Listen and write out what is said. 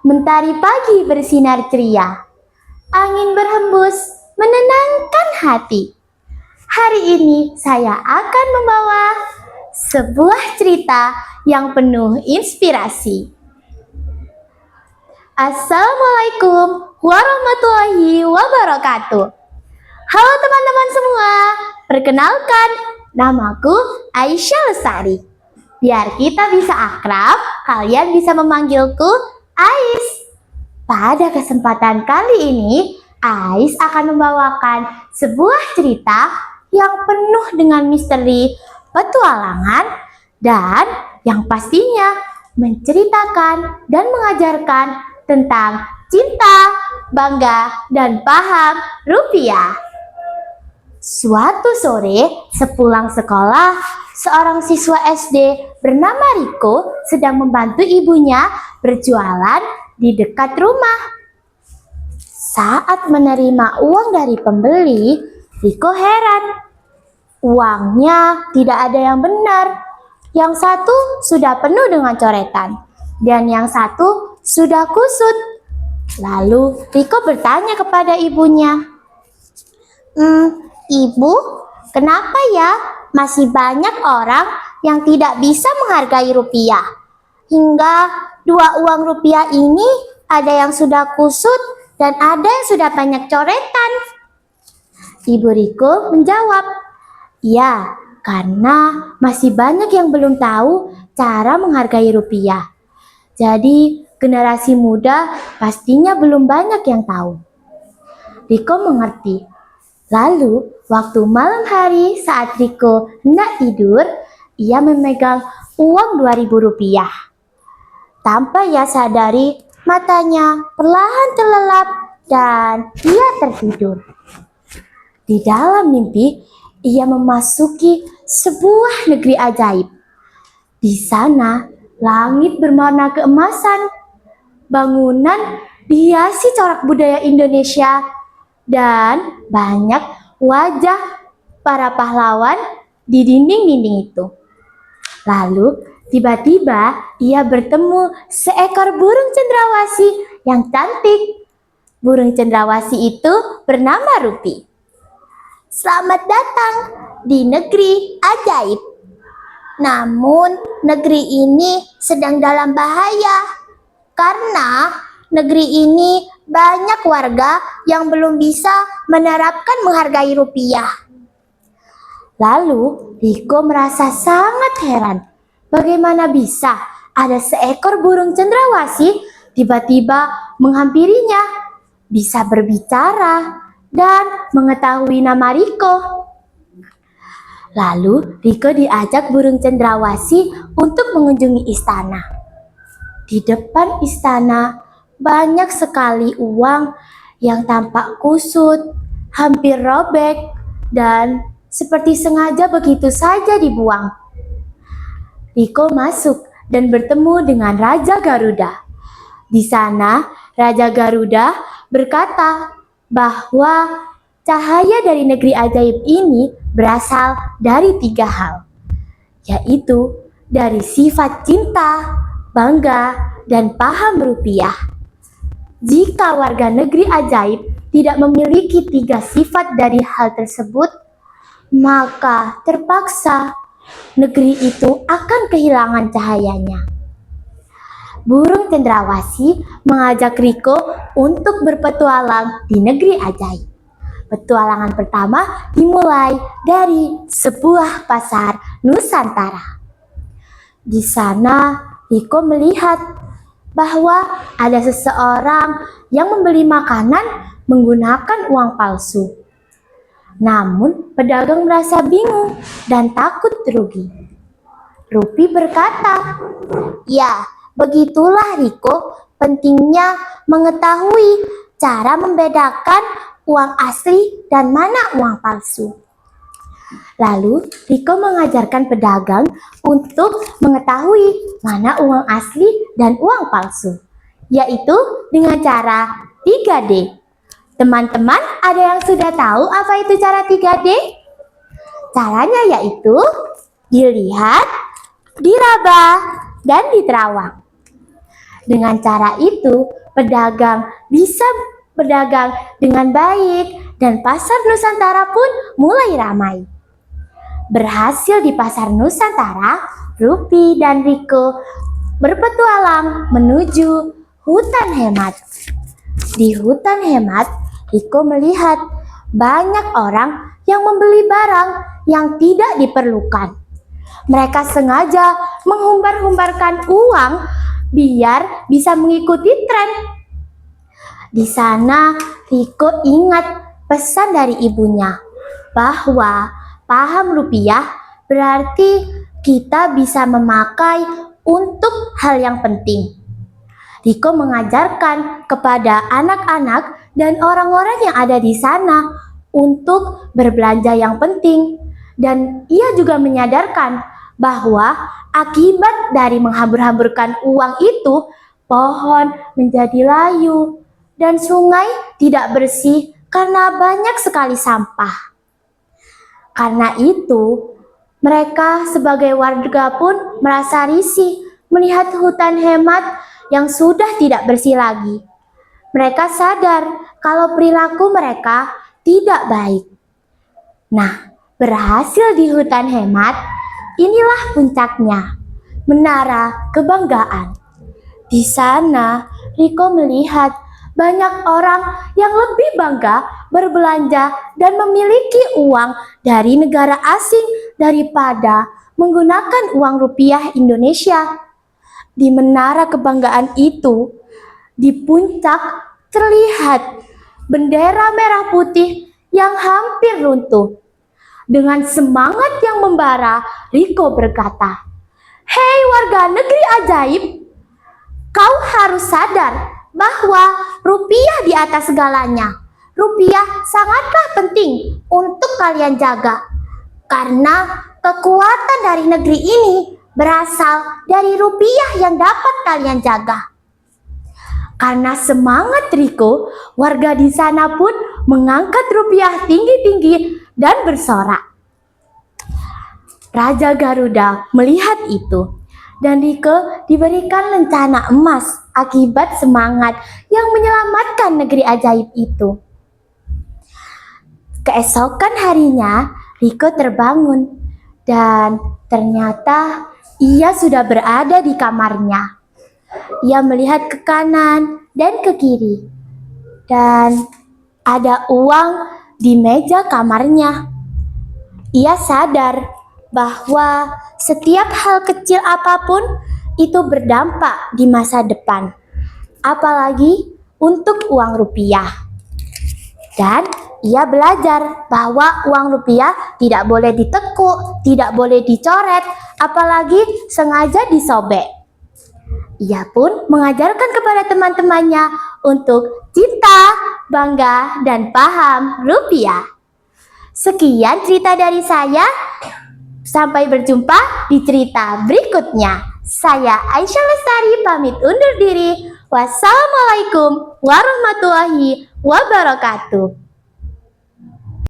mentari pagi bersinar ceria. Angin berhembus menenangkan hati. Hari ini saya akan membawa sebuah cerita yang penuh inspirasi. Assalamualaikum warahmatullahi wabarakatuh. Halo teman-teman semua, perkenalkan namaku Aisyah Lestari. Biar kita bisa akrab, kalian bisa memanggilku Ais. Pada kesempatan kali ini, Ais akan membawakan sebuah cerita yang penuh dengan misteri, petualangan, dan yang pastinya menceritakan dan mengajarkan tentang cinta, bangga, dan paham rupiah. Suatu sore, sepulang sekolah, seorang siswa SD bernama Riko sedang membantu ibunya berjualan di dekat rumah. Saat menerima uang dari pembeli, Riko heran. Uangnya tidak ada yang benar. Yang satu sudah penuh dengan coretan, dan yang satu sudah kusut. Lalu Riko bertanya kepada ibunya, Ibu, kenapa ya masih banyak orang yang tidak bisa menghargai rupiah? Hingga dua uang rupiah ini ada yang sudah kusut dan ada yang sudah banyak coretan. Ibu Riko menjawab, ya, karena masih banyak yang belum tahu cara menghargai rupiah. Jadi generasi muda pastinya belum banyak yang tahu. Riko mengerti. Lalu waktu malam hari saat Riko hendak tidur, ia memegang uang 2.000 rupiah. Tanpa ia sadari, matanya perlahan terlelap dan ia tertidur. Di dalam mimpi, ia memasuki sebuah negeri ajaib. Di sana, langit berwarna keemasan, bangunan dihiasi corak budaya Indonesia, dan banyak wajah para pahlawan di dinding-dinding itu. Lalu, tiba-tiba ia bertemu seekor burung cendrawasih yang cantik. Burung cendrawasih itu bernama Rupi. Selamat datang di negeri ajaib. Namun, negeri ini sedang dalam bahaya karena negeri ini banyak warga yang belum bisa menerapkan menghargai rupiah. Lalu, Riko merasa sangat heran. Bagaimana bisa ada seekor burung cendrawasih tiba-tiba menghampirinya, bisa berbicara, dan mengetahui nama Riko. Lalu Riko diajak burung cendrawasih untuk mengunjungi istana. Di depan istana banyak sekali uang yang tampak kusut, hampir robek, dan seperti sengaja begitu saja dibuang. Riko masuk dan bertemu dengan Raja Garuda. Di sana Raja Garuda berkata bahwa cahaya dari negeri ajaib ini berasal dari 3 hal, yaitu dari sifat cinta, bangga, dan paham rupiah. Jika warga negeri ajaib tidak memiliki 3 sifat dari hal tersebut, maka terpaksa negeri itu akan kehilangan cahayanya. Burung cendrawasih mengajak Riko untuk berpetualang di negeri ajaib. Petualangan pertama dimulai dari sebuah pasar Nusantara. Di sana, Riko melihat bahwa ada seseorang yang membeli makanan menggunakan uang palsu. Namun, pedagang merasa bingung dan takut rugi. Rupi berkata, ya, begitulah Riko, pentingnya mengetahui cara membedakan uang asli dan mana uang palsu. Lalu Riko mengajarkan pedagang untuk mengetahui mana uang asli dan uang palsu, yaitu dengan cara 3D. Teman-teman, ada yang sudah tahu apa itu cara 3D? Caranya yaitu dilihat, diraba, dan diterawang. Dengan cara itu, pedagang bisa berdagang dengan baik dan pasar Nusantara pun mulai ramai. Berhasil di pasar Nusantara, Rupi dan Riko berpetualang menuju hutan hemat. Di hutan hemat, Riko melihat banyak orang yang membeli barang yang tidak diperlukan. Mereka sengaja menghumbar-humbarkan uang biar bisa mengikuti tren. Di sana, Riko ingat pesan dari ibunya bahwa paham rupiah berarti kita bisa memakai untuk hal yang penting. Riko mengajarkan kepada anak-anak dan orang-orang yang ada di sana untuk berbelanja yang penting. Dan ia juga menyadarkan bahwa akibat dari menghambur-hamburkan uang itu, pohon menjadi layu dan sungai tidak bersih karena banyak sekali sampah. Karena itu, mereka sebagai warga pun merasa risih melihat hutan hemat yang sudah tidak bersih lagi. Mereka sadar kalau perilaku mereka tidak baik. Nah, berhasil di hutan hemat, inilah puncaknya, Menara Kebanggaan. Di sana, Riko melihat banyak orang yang lebih bangga berbelanja dan memiliki uang dari negara asing daripada menggunakan uang rupiah Indonesia. Di Menara Kebanggaan itu, di puncak terlihat bendera merah putih yang hampir runtuh. Dengan semangat yang membara, Riko berkata, "Hei warga negeri ajaib, kau harus sadar bahwa rupiah di atas segalanya. Rupiah sangatlah penting untuk kalian jaga. Karena kekuatan dari negeri ini berasal dari rupiah yang dapat kalian jaga." Karena semangat Riko, warga di sana pun mengangkat rupiah tinggi-tinggi dan bersorak. Raja Garuda melihat itu, dan Riko diberikan lencana emas akibat semangat yang menyelamatkan negeri ajaib itu. Keesokan harinya, Riko terbangun dan ternyata ia sudah berada di kamarnya. Ia melihat ke kanan dan ke kiri, dan ada uang di meja kamarnya. Ia sadar bahwa setiap hal kecil apapun itu berdampak di masa depan, apalagi untuk uang rupiah. Dan ia belajar bahwa uang rupiah tidak boleh ditekuk, tidak boleh dicoret, apalagi sengaja disobek. Ia pun mengajarkan kepada teman-temannya untuk cinta, bangga, dan paham rupiah. Sekian cerita dari saya. Sampai berjumpa di cerita berikutnya. Saya Aisyah Lestari pamit undur diri. Wassalamualaikum warahmatullahi wabarakatuh.